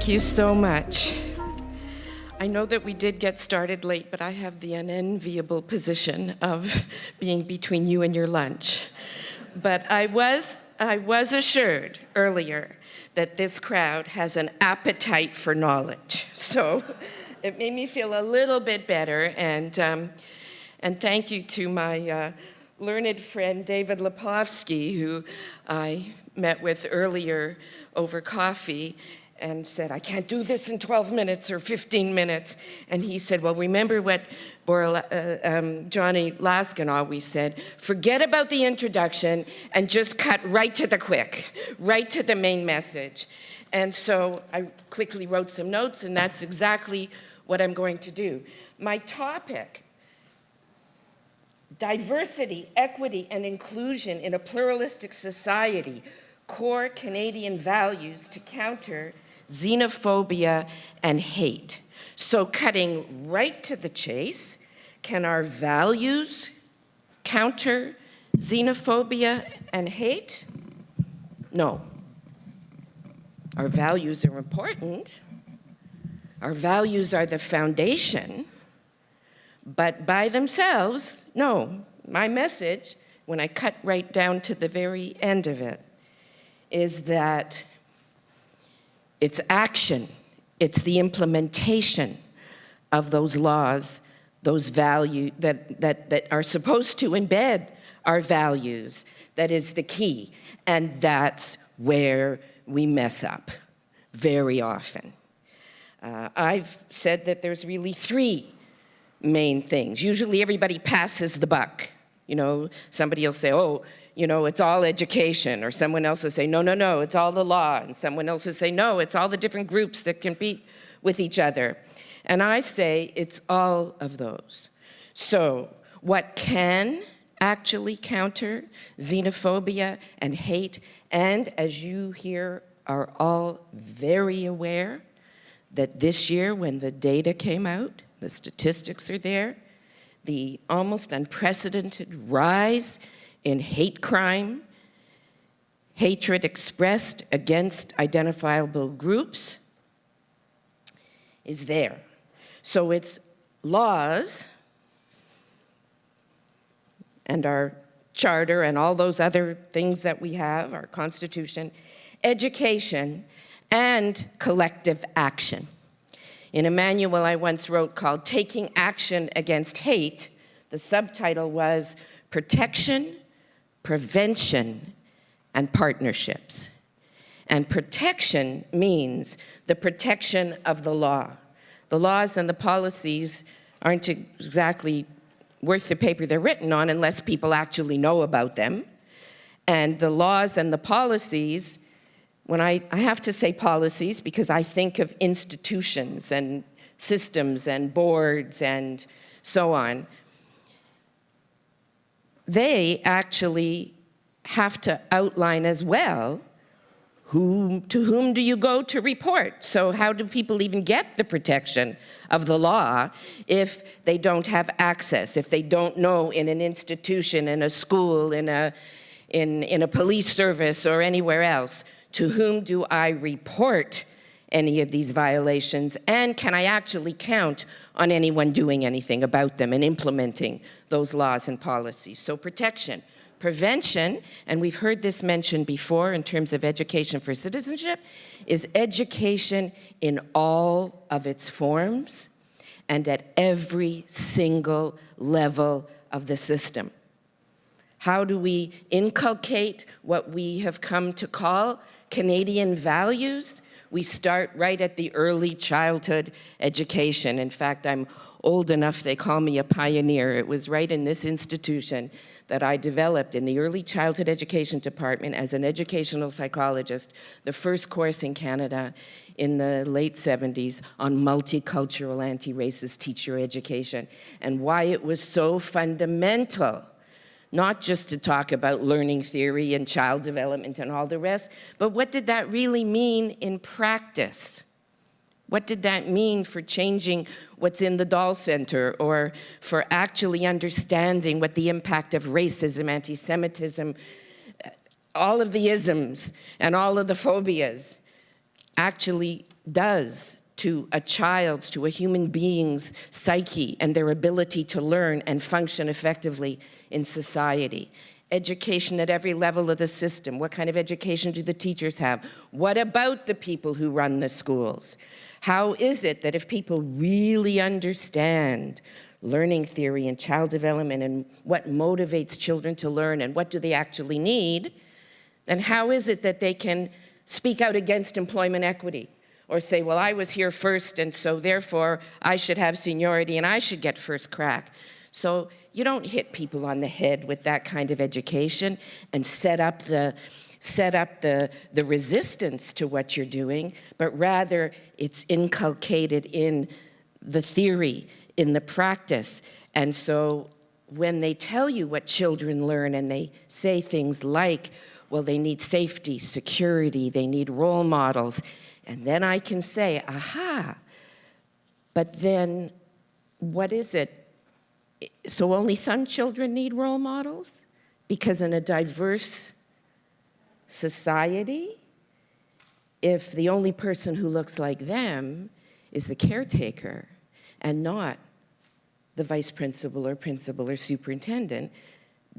Thank you so much. I know that we did get started late, but I have the unenviable position of being between you and your lunch. But I was assured earlier that this crowd has an appetite for knowledge. So it made me feel a little bit better, and thank you to my learned friend David Lepofsky, who I met with earlier over coffee, and said, I can't do this in 12 minutes or 15 minutes. And he said, well, remember what Johnny Laskin always said, forget about the introduction and just cut right to the quick, right to the main message. And so I quickly wrote some notes, and that's exactly what I'm going to do. My topic, diversity, equity, and inclusion in a pluralistic society, core Canadian values to counter xenophobia and hate. So cutting right to the chase, can our values counter xenophobia and hate? No. Our values are important. Our values are the foundation, but by themselves, no. My message, when I cut right down to the very end of it, is that it's action, it's the implementation of those laws, those values that are supposed to embed our values, that is the key. And that's where we mess up very often. I've said that there's really three main things. Usually everybody passes the buck. You know, somebody will say, oh, you know, it's all education, or someone else will say, no, no, no, it's all the law, and someone else will say, no, it's all the different groups that compete with each other. And I say it's all of those. So what can actually counter xenophobia and hate, and as you here are all very aware that this year when the data came out, the statistics are there, the almost unprecedented rise in hate crime, hatred expressed against identifiable groups is there. So it's laws and our charter and all those other things that we have, our Constitution, education, and collective action. In a manual I once wrote called Taking Action Against Hate, the subtitle was Protection, Prevention, and Partnerships. And protection means the protection of the law. The laws and the policies aren't exactly worth the paper they're written on unless people actually know about them. And the laws and the policies, when I have to say policies because I think of institutions and systems and boards and so on, they actually have to outline as well to whom do you go to report? So how do people even get the protection of the law if they don't have access, if they don't know in an institution, in a school, in a police service or anywhere else, to whom do I report any of these violations, and can I actually count on anyone doing anything about them and implementing those laws and policies? So protection. Prevention, and we've heard this mentioned before in terms of education for citizenship, is education in all of its forms and at every single level of the system. How do we inculcate what we have come to call Canadian values? We start right at the early childhood education. In fact, I'm old enough, they call me a pioneer. It was right in this institution that I developed in the early childhood education department as an educational psychologist, the first course in Canada in the late 70s on multicultural anti-racist teacher education, and why it was so fundamental, not just to talk about learning theory and child development and all the rest, but what did that really mean in practice? What did that mean for changing what's in the doll center, or for actually understanding what the impact of racism, anti-Semitism, all of the isms and all of the phobias actually does to a child's, to a human being's psyche and their ability to learn and function effectively in society. Education at every level of the system. What kind of education do the teachers have? What about the people who run the schools? How is it that if people really understand learning theory and child development and what motivates children to learn and what do they actually need, then how is it that they can speak out against employment equity? Or say, well, I was here first, and so therefore I should have seniority and I should get first crack. So you don't hit people on the head with that kind of education and set up the resistance to what you're doing, but rather it's inculcated in the theory, in the practice. And so when they tell you what children learn and they say things like, well, they need safety, security, they need role models, and then I can say, aha, but then what is it? So only some children need role models? Because in a diverse society, if the only person who looks like them is the caretaker and not the vice principal or superintendent,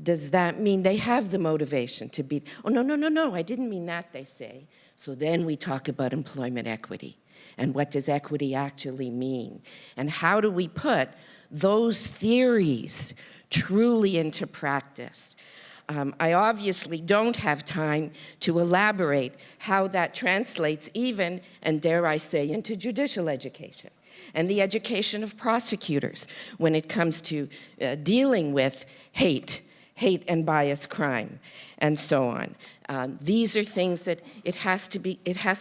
does that mean they have the motivation to be, oh, no, I didn't mean that, they say. So then we talk about employment equity. And what does equity actually mean? And how do we put those theories truly into practice? I obviously don't have time to elaborate how that translates even, and dare I say, into judicial education and the education of prosecutors when it comes to dealing with hate and bias crime, and so on. These are things that it has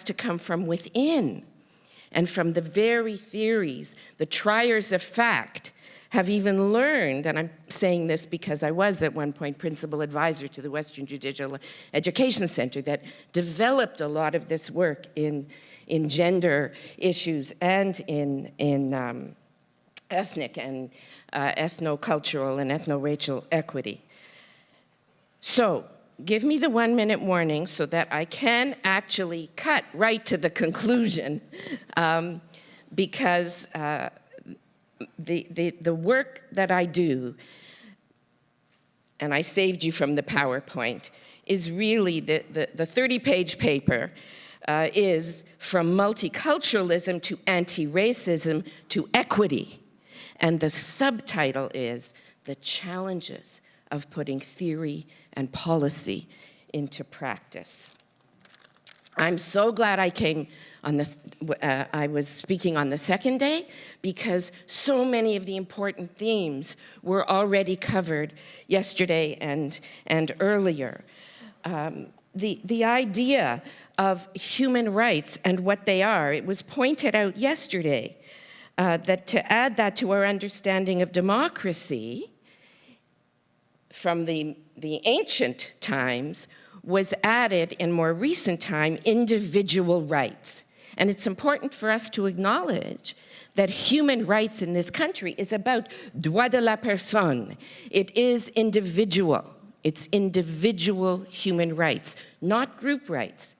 to come from within, and from the very theories the triers of fact have even learned, and I'm saying this because I was at one point principal advisor to the Western Judicial Education Center that developed a lot of this work in gender issues and in ethnic and ethno-cultural and ethno-racial equity. So, give me the 1-minute warning so that I can actually cut right to the conclusion, because the work that I do, and I saved you from the PowerPoint, is really the 30-page paper is from multiculturalism to anti-racism to equity. And the subtitle is The Challenges of Putting Theory and Policy into Practice. I'm so glad I came on this, I was speaking on the second day, because so many of the important themes were already covered yesterday and earlier. The idea of human rights and what they are, it was pointed out yesterday that to add that to our understanding of democracy from the ancient times was added in more recent time individual rights. And it's important for us to acknowledge that human rights in this country is about droit de la personne. It is individual. It's individual human rights, not group rights.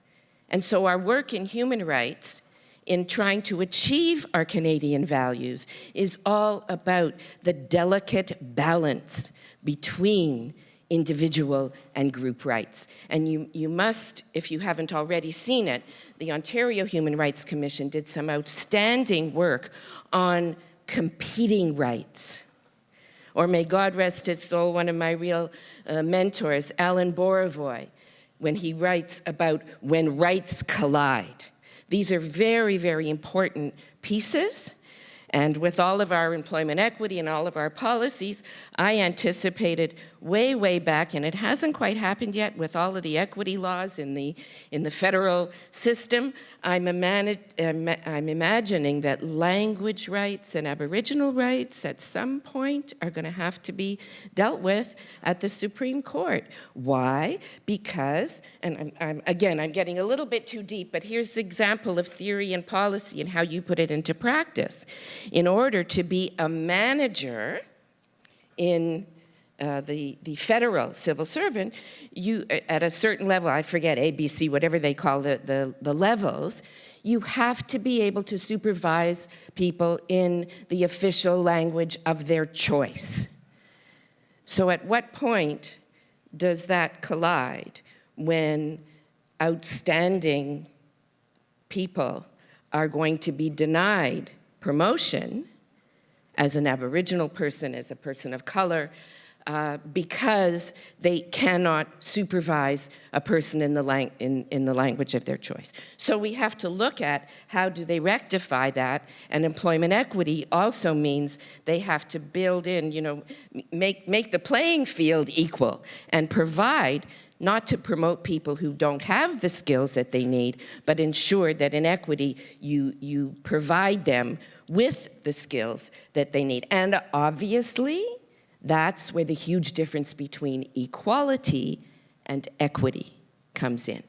And so our work in human rights in trying to achieve our Canadian values is all about the delicate balance between individual and group rights. And you must, if you haven't already seen it, the Ontario Human Rights Commission did some outstanding work on competing rights. Or may God rest his soul, one of my real mentors, Alan Borovoy, when he writes about when rights collide. These are very, very important pieces. And with all of our employment equity and all of our policies, I anticipated way, way back, and it hasn't quite happened yet with all of the equity laws in the federal system. I'm imagining that language rights and Aboriginal rights at some point are going to have to be dealt with at the Supreme Court. Why? Because, and I'm getting a little bit too deep, but here's the example of theory and policy and how you put it into practice. In order to be a manager in the federal civil servant, you, at a certain level, I forget, A, B, C, whatever they call the levels, you have to be able to supervise people in the official language of their choice. So at what point does that collide when outstanding people are going to be denied promotion as an Aboriginal person, as a person of color, because they cannot supervise a person in the language of their choice. So we have to look at how do they rectify that, and employment equity also means they have to build in, make the playing field equal and provide, not to promote people who don't have the skills that they need, but ensure that in equity you provide them with the skills that they need. And obviously, that's where the huge difference between equality and equity comes in.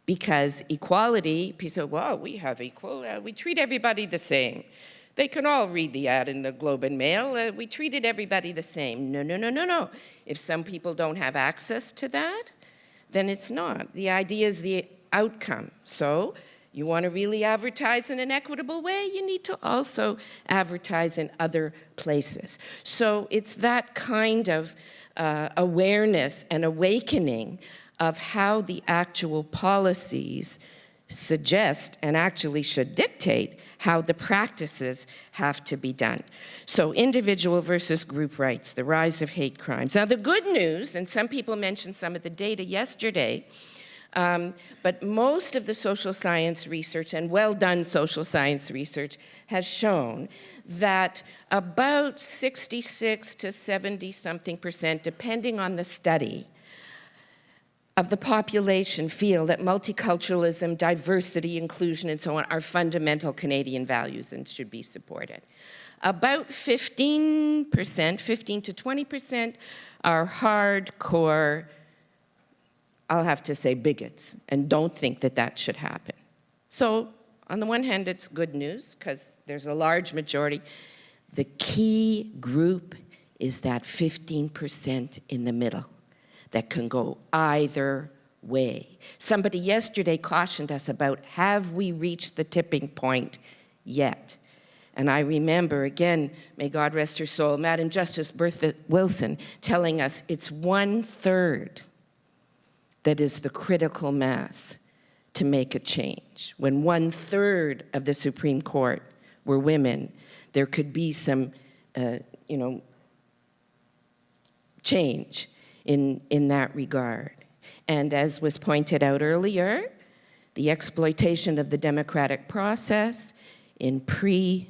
Because equality, people say, well, we have equal, we treat everybody the same. They can all read the ad in the Globe and Mail. We treated everybody the same. No, no, no, no, no. If some people don't have access to that, then it's not. The idea is the outcome. So you want to really advertise in an equitable way, you need to also advertise in other places. So it's that kind of awareness and awakening of how the actual policies suggest and actually should dictate how the practices have to be done. So individual versus group rights, the rise of hate crimes. Now the good news, and some people mentioned some of the data yesterday, but most of the social science research, and well-done social science research, has shown that about 66 to 70-something%, depending on the study, of the population feel that multiculturalism, diversity, inclusion, and so on are fundamental Canadian values and should be supported. About 15%, 15 to 20% are hardcore, I'll have to say, bigots, and don't think that that should happen. So on the one hand, it's good news because there's a large majority. The key group is that 15% in the middle that can go either way. Somebody yesterday cautioned us about, have we reached the tipping point yet? And I remember, again, may God rest her soul, Madam Justice Bertha Wilson telling us it's 1/3 that is the critical mass to make a change. When 1/3 of the Supreme Court were women, there could be some, change in that regard. And as was pointed out earlier, the exploitation of the democratic process in pre-World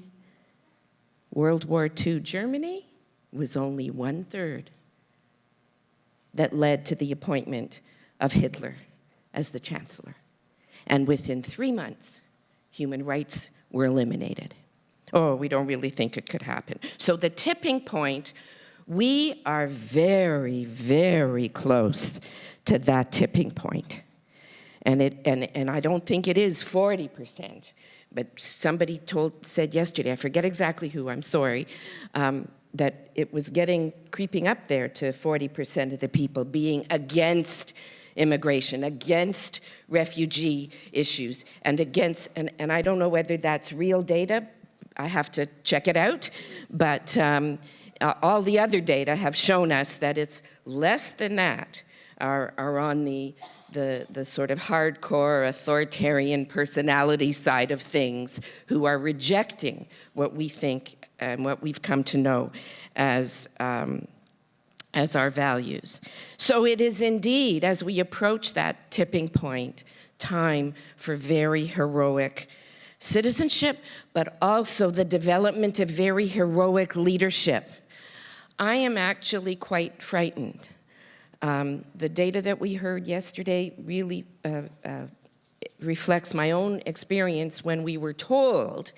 War II Germany was only 1/3 that led to the appointment of Hitler as the chancellor. And within 3 months, human rights were eliminated. Oh, we don't really think it could happen. So the tipping point, we are very, very close to that tipping point. And I don't think it is 40%, but somebody said yesterday, I forget exactly who, I'm sorry, that it was creeping up there to 40% of the people being against immigration, against refugee issues, and against, and I don't know whether that's real data, I have to check it out, but all the other data have shown us that it's less than that are on the sort of hardcore authoritarian personality side of things who are rejecting what we think and what we've come to know as our values. So it is indeed, as we approach that tipping point, time for very heroic citizenship, but also the development of very heroic leadership. I am actually quite frightened. The data that we heard yesterday really reflects my own experience when we were told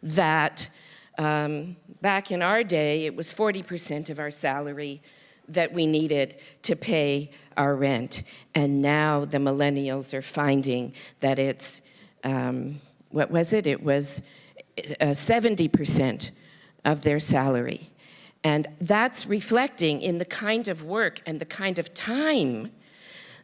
that back in our day, it was 40% of our salary that we needed to pay our rent. And now the millennials are finding that it's, what was it? It was 70% of their salary. And that's reflecting in the kind of work and the kind of time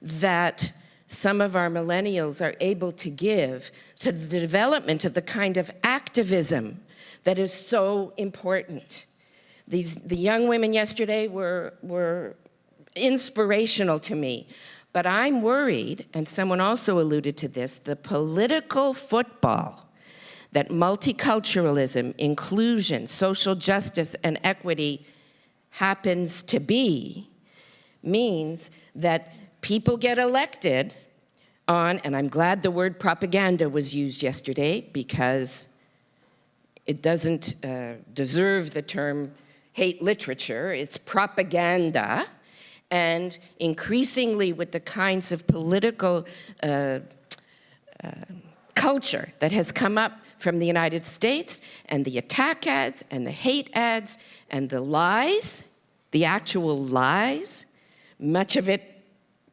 that some of our millennials are able to give to the development of the kind of activism that is so important. The young women yesterday were inspirational to me, but I'm worried, and someone also alluded to this, the political football that multiculturalism, inclusion, social justice, and equity happens to be, means that people get elected on, and I'm glad the word propaganda was used yesterday because it doesn't deserve the term hate literature, it's propaganda, and increasingly with the kinds of political culture that has come up from the United States, and the attack ads, and the hate ads, and the lies, the actual lies, much of it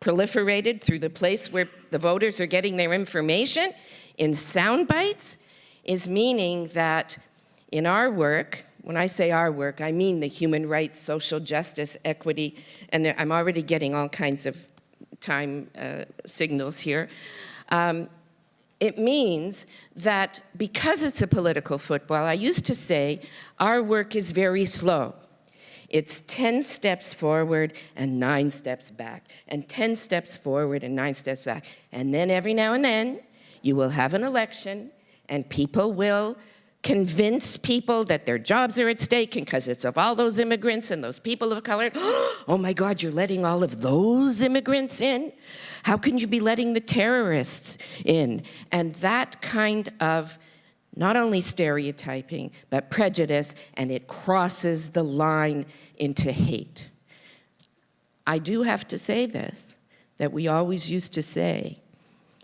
proliferated through the place where the voters are getting their information in sound bites, is meaning that in our work, when I say our work, I mean the human rights, social justice, equity, and I'm already getting all kinds of time signals here. It means that because it's a political football, I used to say our work is very slow. It's 10 steps forward and 9 steps back, and 10 steps forward and 9 steps back. And then every now and then, you will have an election, and people will convince people that their jobs are at stake because it's of all those immigrants and those people of color. Oh my God, you're letting all of those immigrants in? How can you be letting the terrorists in? And that kind of not only stereotyping, but prejudice, and it crosses the line into hate. I do have to say this, that we always used to say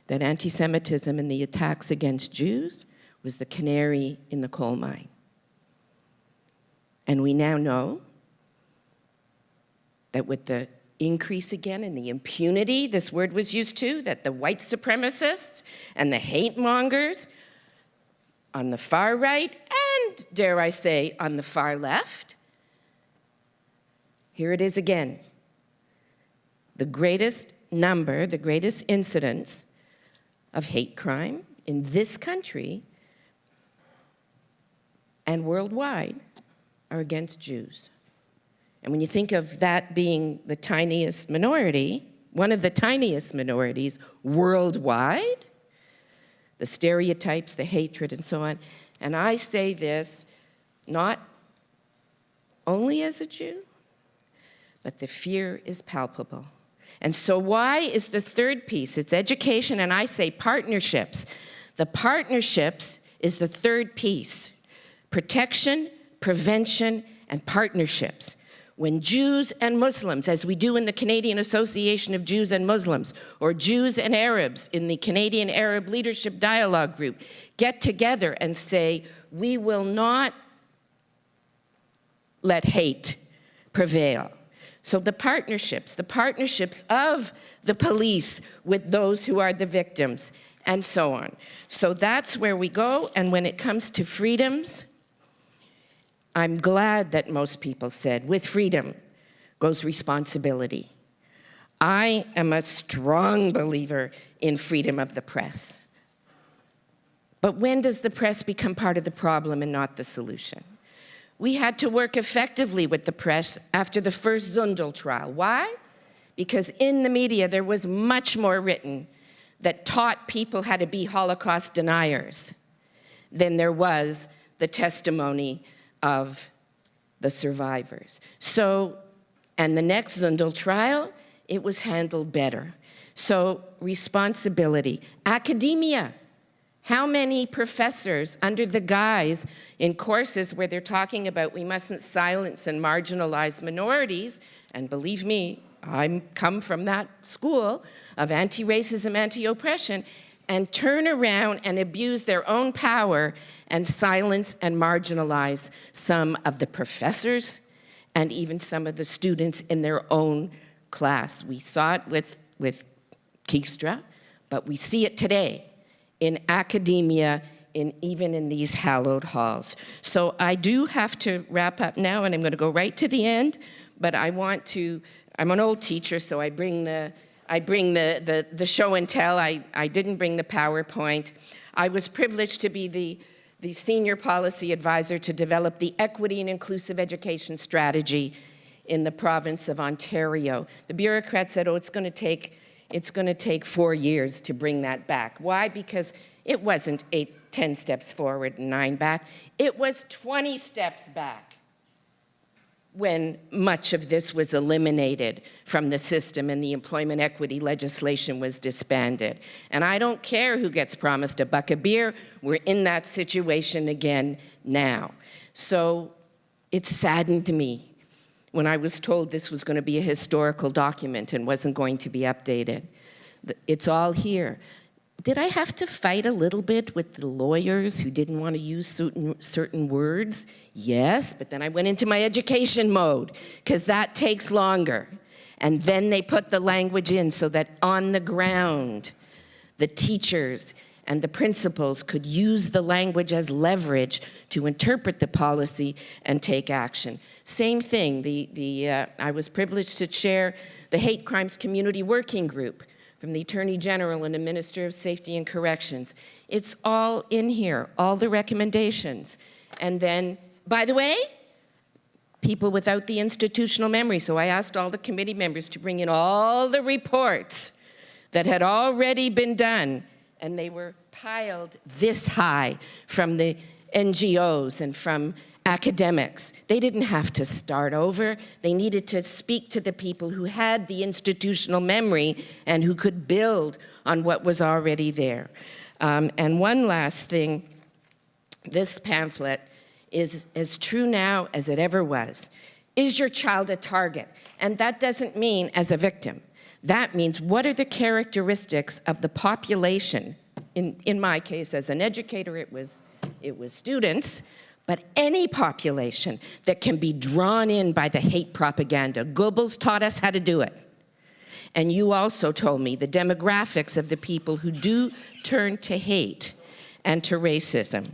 that anti-Semitism and the attacks against Jews was the canary in the coal mine. And we now know that with the increase again in the impunity, this word was used to, that the white supremacists and the hate mongers on the far right, and dare I say, on the far left, here it is again. The greatest number, the greatest incidence of hate crime in this country and worldwide are against Jews. And when you think of that being the tiniest minority, one of the tiniest minorities worldwide, the stereotypes, the hatred, and so on, and I say this not only as a Jew, but the fear is palpable. And so why is the third piece? It's education, and I say partnerships. The partnerships is the third piece. Protection, prevention, and partnerships. When Jews and Muslims, as we do in the Canadian Association of Jews and Muslims, or Jews and Arabs in the Canadian Arab Leadership Dialogue Group, get together and say, we will not let hate prevail. So the partnerships of the police with those who are the victims, and so on. So that's where we go, and when it comes to freedoms, I'm glad that most people said, with freedom goes responsibility. I am a strong believer in freedom of the press. But when does the press become part of the problem and not the solution? We had to work effectively with the press after the first Zundel trial. Why? Because in the media there was much more written that taught people how to be Holocaust deniers than there was the testimony of the survivors. So, and the next Zundel trial, it was handled better. So, responsibility. Academia. How many professors, under the guise in courses where they're talking about we mustn't silence and marginalize minorities, and believe me, I come from that school of anti-racism, anti-oppression, and turn around and abuse their own power and silence and marginalize some of the professors and even some of the students in their own class. We saw it with Keystra, but we see it today in academia, even in these hallowed halls. So I do have to wrap up now, and I'm going to go right to the end, but I want to, I'm an old teacher, so I bring the I bring the show and tell. I didn't bring the PowerPoint. I was privileged to be the senior policy advisor to develop the equity and inclusive education strategy in the province of Ontario. The bureaucrats said, oh, it's going to take 4 years to bring that back. Why? Because it wasn't 10 steps forward and 9 back. It was 20 steps back when much of this was eliminated from the system and the employment equity legislation was disbanded. And I don't care who gets promised a buck of beer, we're in that situation again now. So it saddened me when I was told this was going to be a historical document and wasn't going to be updated. It's all here. Did I have to fight a little bit with the lawyers who didn't want to use certain words? Yes, but then I went into my education mode, because that takes longer. And then they put the language in so that on the ground, the teachers and the principals could use the language as leverage to interpret the policy and take action. Same thing, I was privileged to chair the Hate Crimes Community Working Group from the Attorney General and the Minister of Safety and Corrections. It's all in here, all the recommendations. And then, by the way, people without the institutional memory. So I asked all the committee members to bring in all the reports that had already been done, and they were piled this high from the NGOs and from academics. They didn't have to start over. They needed to speak to the people who had the institutional memory and who could build on what was already there. And one last thing, this pamphlet is as true now as it ever was. Is your child a target? And that doesn't mean as a victim. That means what are the characteristics of the population? In my case, as an educator, it was students, but any population that can be drawn in by the hate propaganda. Goebbels taught us how to do it. And you also told me the demographics of the people who do turn to hate and to racism.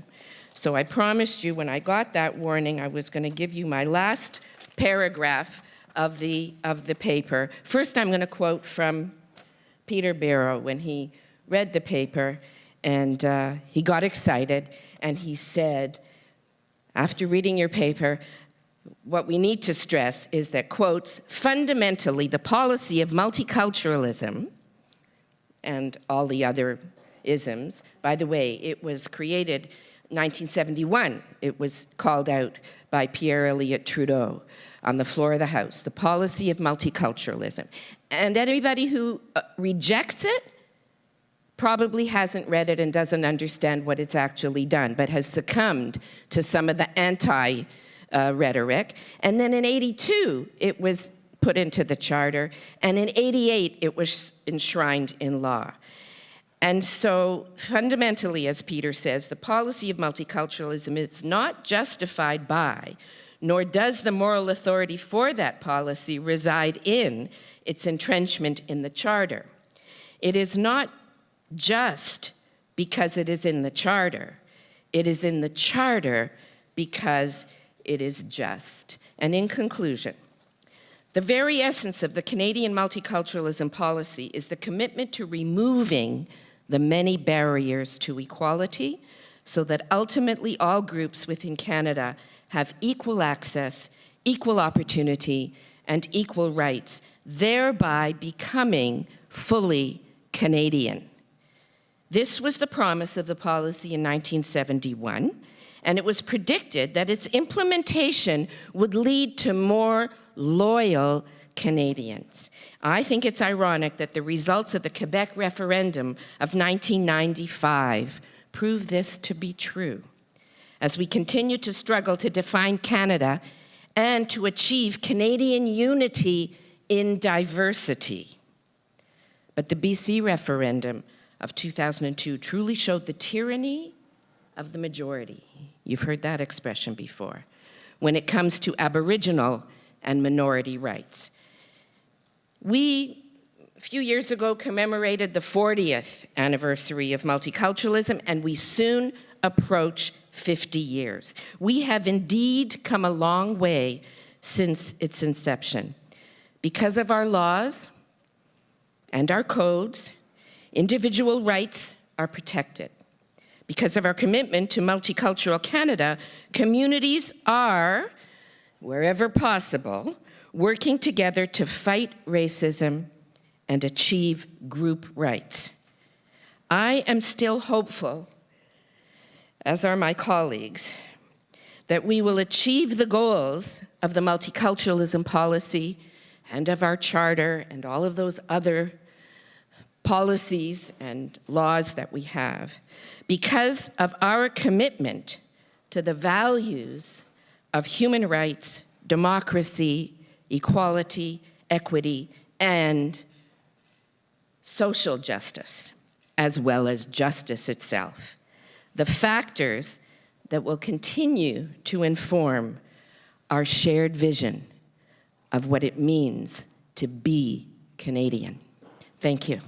So I promised you when I got that warning, I was going to give you my last paragraph of the paper. First, I'm going to quote from Peter Barrow when he read the paper, and he got excited, and he said, after reading your paper, what we need to stress is that, quotes, fundamentally the policy of multiculturalism and all the other isms, by the way, it was created 1971. It was called out by Pierre Elliott Trudeau on the floor of the House, the policy of multiculturalism. And anybody who rejects it probably hasn't read it and doesn't understand what it's actually done, but has succumbed to some of the anti-rhetoric. And then in '82, it was put into the charter, and in '88, it was enshrined in law. And so fundamentally, as Peter says, the policy of multiculturalism is not justified by, nor does the moral authority for that policy reside in its entrenchment in the charter. It is not just because it is in the charter. It is in the charter because it is just. And in conclusion, the very essence of the Canadian multiculturalism policy is the commitment to removing the many barriers to equality so that ultimately all groups within Canada have equal access, equal opportunity, and equal rights, thereby becoming fully Canadian. This was the promise of the policy in 1971, and it was predicted that its implementation would lead to more loyal Canadians. I think it's ironic that the results of the Quebec referendum of 1995 prove this to be true. As we continue to struggle to define Canada and to achieve Canadian unity in diversity. But the BC referendum of 2002 truly showed the tyranny of the majority. You've heard that expression before, when it comes to Aboriginal and minority rights. We, a few years ago, commemorated the 40th anniversary of multiculturalism, and we soon approach 50 years. We have indeed come a long way since its inception. Because of our laws and our codes, individual rights are protected. Because of our commitment to multicultural Canada, communities are, wherever possible, working together to fight racism and achieve group rights. I am still hopeful, as are my colleagues, that we will achieve the goals of the multiculturalism policy and of our charter and all of those other policies and laws that we have because of our commitment to the values of human rights, democracy, equality, equity, and social justice, as well as justice itself. The factors that will continue to inform our shared vision of what it means to be Canadian. Thank you.